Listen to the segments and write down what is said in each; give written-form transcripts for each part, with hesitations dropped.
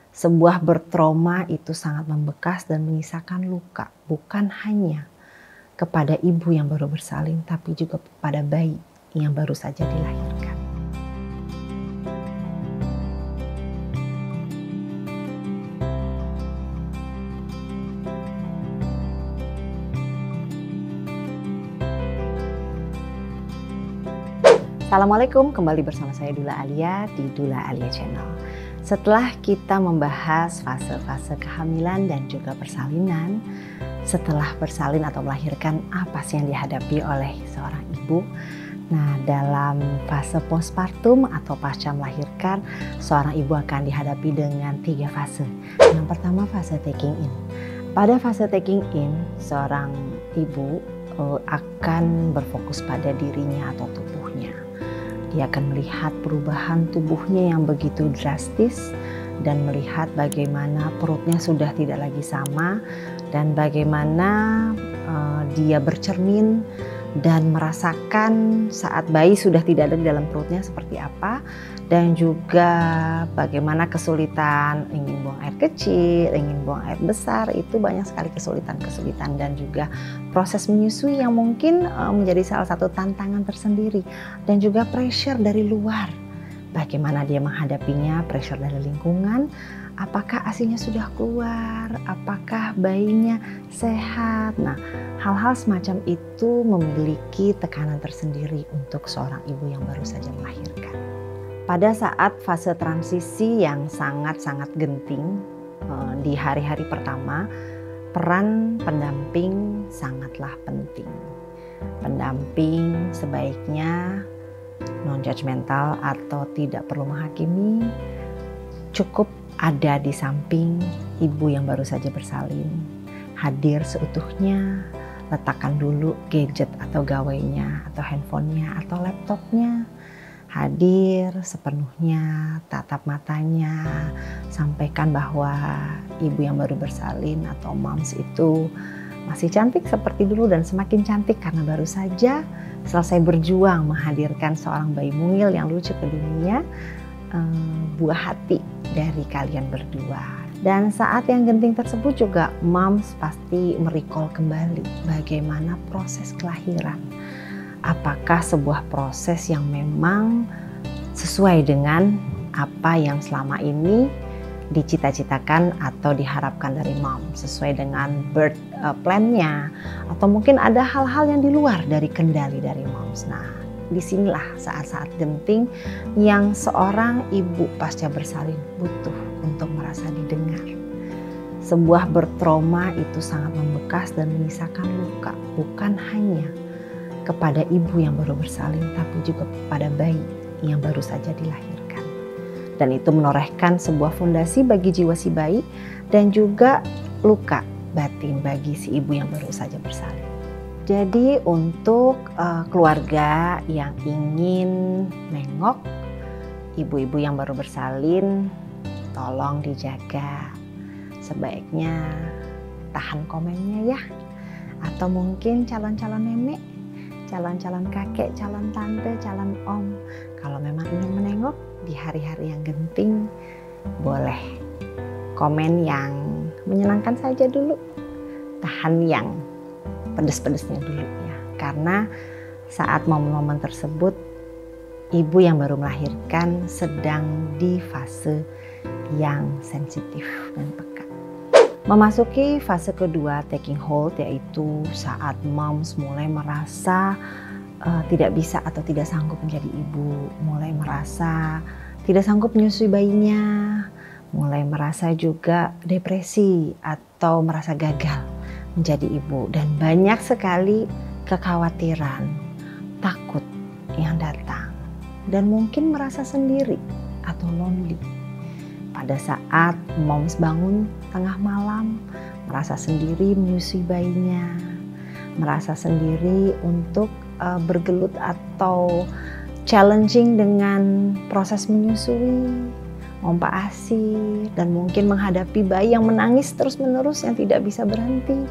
Sebuah bertrauma itu sangat membekas dan menyisakan luka, bukan hanya kepada ibu yang baru bersalin, tapi juga kepada bayi yang baru saja dilahirkan. Assalamualaikum, kembali bersama saya Dula Alia di Dula Alia Channel. Setelah kita membahas fase-fase kehamilan dan juga persalinan, setelah bersalin atau melahirkan apa sih yang dihadapi oleh seorang ibu? Nah, dalam fase postpartum atau pasca melahirkan, seorang ibu akan dihadapi dengan 3 fase. Yang pertama, fase taking in. Pada fase taking in, seorang ibu akan berfokus pada dirinya atau tubuhnya. Dia akan melihat perubahan tubuhnya yang begitu drastis dan melihat bagaimana perutnya sudah tidak lagi sama dan bagaimana dia bercermin dan merasakan saat bayi sudah tidak ada di dalam perutnya seperti apa, dan juga bagaimana kesulitan ingin buang air kecil, ingin buang air besar, itu banyak sekali kesulitan dan juga proses menyusui yang mungkin menjadi salah satu tantangan tersendiri, dan juga pressure dari luar. Bagaimana dia menghadapinya, pressure dari lingkungan, apakah ASInya sudah keluar, apakah bayinya sehat. Nah, hal-hal semacam itu memiliki tekanan tersendiri untuk seorang ibu yang baru saja melahirkan. Pada saat fase transisi yang sangat-sangat genting di hari-hari pertama, peran pendamping sangatlah penting. Pendamping sebaiknya non-judgmental atau tidak perlu menghakimi, cukup ada di samping ibu yang baru saja bersalin, hadir seutuhnya, letakkan dulu gadget atau gawainya atau handphonenya atau laptopnya, hadir sepenuhnya, tatap matanya, sampaikan bahwa ibu yang baru bersalin atau moms itu masih cantik seperti dulu dan semakin cantik karena baru saja selesai berjuang menghadirkan seorang bayi mungil yang lucu ke dunia, buah hati dari kalian berdua. Dan saat yang genting tersebut juga moms pasti merecall kembali bagaimana proses kelahiran. Apakah sebuah proses yang memang sesuai dengan apa yang selama ini dicita-citakan atau diharapkan dari mom, sesuai dengan birth plan-nya, atau mungkin ada hal-hal yang di luar dari kendali dari moms. Nah, disinilah saat-saat genting yang seorang ibu pasca bersalin butuh untuk merasa didengar. Sebuah bertrauma itu sangat membekas dan menyisakan luka, bukan hanya kepada ibu yang baru bersalin, tapi juga kepada bayi yang baru saja dilahirkan. Dan itu menorehkan sebuah fondasi bagi jiwa si bayi dan juga luka batin bagi si ibu yang baru saja bersalin. Jadi untuk keluarga yang ingin nengok ibu-ibu yang baru bersalin, tolong dijaga. Sebaiknya tahan komennya ya. Atau mungkin calon-calon nenek, calon-calon kakek, calon tante, calon om, kalau memang ingin menengok di hari-hari yang genting, boleh komen yang menyenangkan saja dulu, tahan yang pedes-pedesnya dulu ya. Karena saat momen-momen tersebut, ibu yang baru melahirkan sedang di fase yang sensitif dan peka. Memasuki fase kedua, taking hold, yaitu saat moms mulai merasa tidak bisa atau tidak sanggup menjadi ibu, mulai merasa tidak sanggup menyusui bayinya, mulai merasa juga depresi atau merasa gagal menjadi ibu, dan banyak sekali kekhawatiran, takut yang datang, dan mungkin merasa sendiri atau lonely. Pada saat moms bangun tengah malam, merasa sendiri menyusui bayinya, merasa sendiri untuk bergelut atau challenging dengan proses menyusui, mompa ASI, dan mungkin menghadapi bayi yang menangis terus-menerus yang tidak bisa berhenti,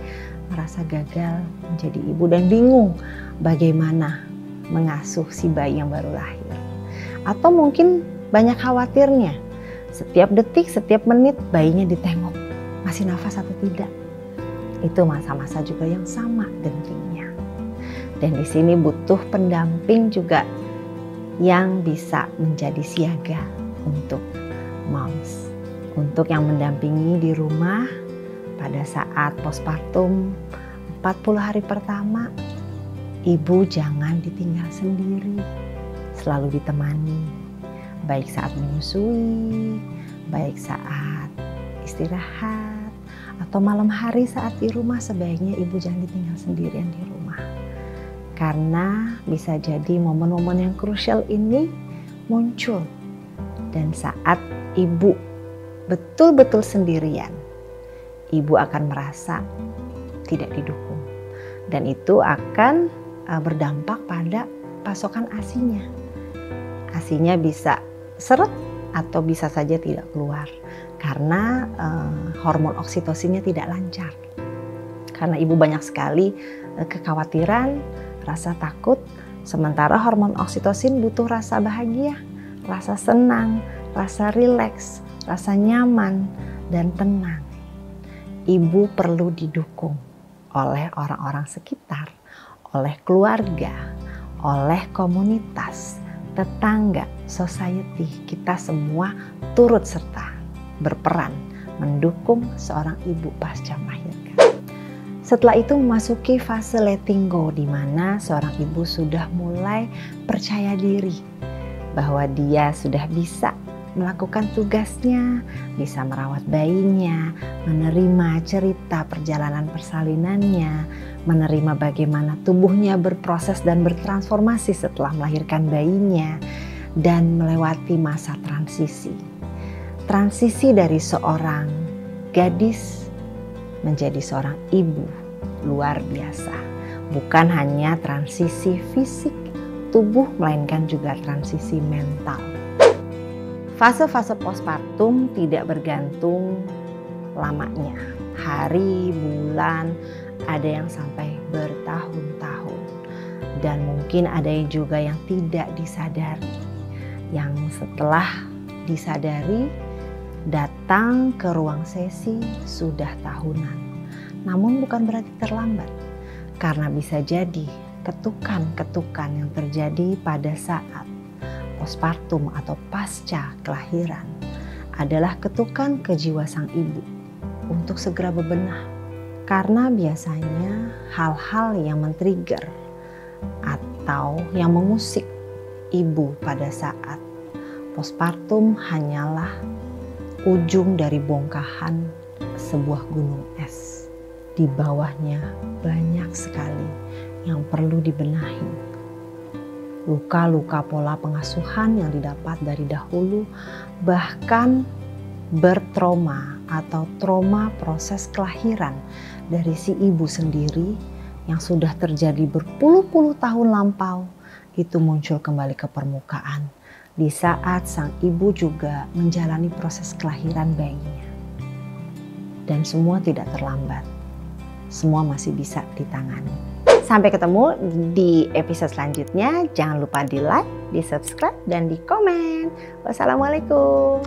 merasa gagal menjadi ibu dan bingung bagaimana mengasuh si bayi yang baru lahir. Atau mungkin banyak khawatirnya Setiap detik, setiap menit bayinya ditengok, masih nafas atau tidak. Itu masa-masa juga yang sama gentingnya. Dan di sini butuh pendamping juga yang bisa menjadi siaga untuk moms. Untuk yang mendampingi di rumah pada saat postpartum 40 hari pertama, ibu jangan ditinggal sendiri. Selalu ditemani, baik saat menyusui, baik saat istirahat, atau malam hari saat di rumah, sebaiknya ibu jangan ditinggal sendirian di rumah. Karena bisa jadi momen-momen yang krusial ini muncul. Dan saat ibu betul-betul sendirian, ibu akan merasa tidak didukung. Dan itu akan berdampak pada pasokan ASI-nya. ASI-nya bisa seret atau bisa saja tidak keluar. Karena hormon oksitosinnya tidak lancar. Karena ibu banyak sekali kekhawatiran, rasa takut, sementara hormon oksitosin butuh rasa bahagia, rasa senang, rasa rileks, rasa nyaman, dan tenang. Ibu perlu didukung oleh orang-orang sekitar, oleh keluarga, oleh komunitas, tetangga, society. Kita semua turut serta berperan mendukung seorang ibu pasca melahirkan. Setelah itu memasuki fase letting go, di mana seorang ibu sudah mulai percaya diri bahwa dia sudah bisa melakukan tugasnya, bisa merawat bayinya, menerima cerita perjalanan persalinannya, menerima bagaimana tubuhnya berproses dan bertransformasi setelah melahirkan bayinya, dan melewati masa transisi. Transisi dari seorang gadis menjadi seorang ibu luar biasa. Bukan hanya transisi fisik tubuh, melainkan juga transisi mental. Fase-fase postpartum tidak bergantung lamanya. Hari, bulan, ada yang sampai bertahun-tahun. Dan mungkin ada juga yang tidak disadari. Yang setelah disadari, datang ke ruang sesi sudah tahunan. Namun bukan berarti terlambat, karena bisa jadi ketukan-ketukan yang terjadi pada saat postpartum atau pasca kelahiran adalah ketukan ke jiwa sang ibu untuk segera bebenah. Karena biasanya hal-hal yang men-trigger atau yang mengusik ibu pada saat postpartum hanyalah ujung dari bongkahan sebuah gunung es. Di bawahnya banyak sekali yang perlu dibenahi. Luka-luka pola pengasuhan yang didapat dari dahulu, bahkan bertrauma atau trauma proses kelahiran dari si ibu sendiri yang sudah terjadi berpuluh-puluh tahun lampau, itu muncul kembali ke permukaan di saat sang ibu juga menjalani proses kelahiran bayinya. Dan semua tidak terlambat. Semua masih bisa ditangani. Sampai ketemu di episode selanjutnya. Jangan lupa di like, di subscribe, dan di komen. Wassalamualaikum.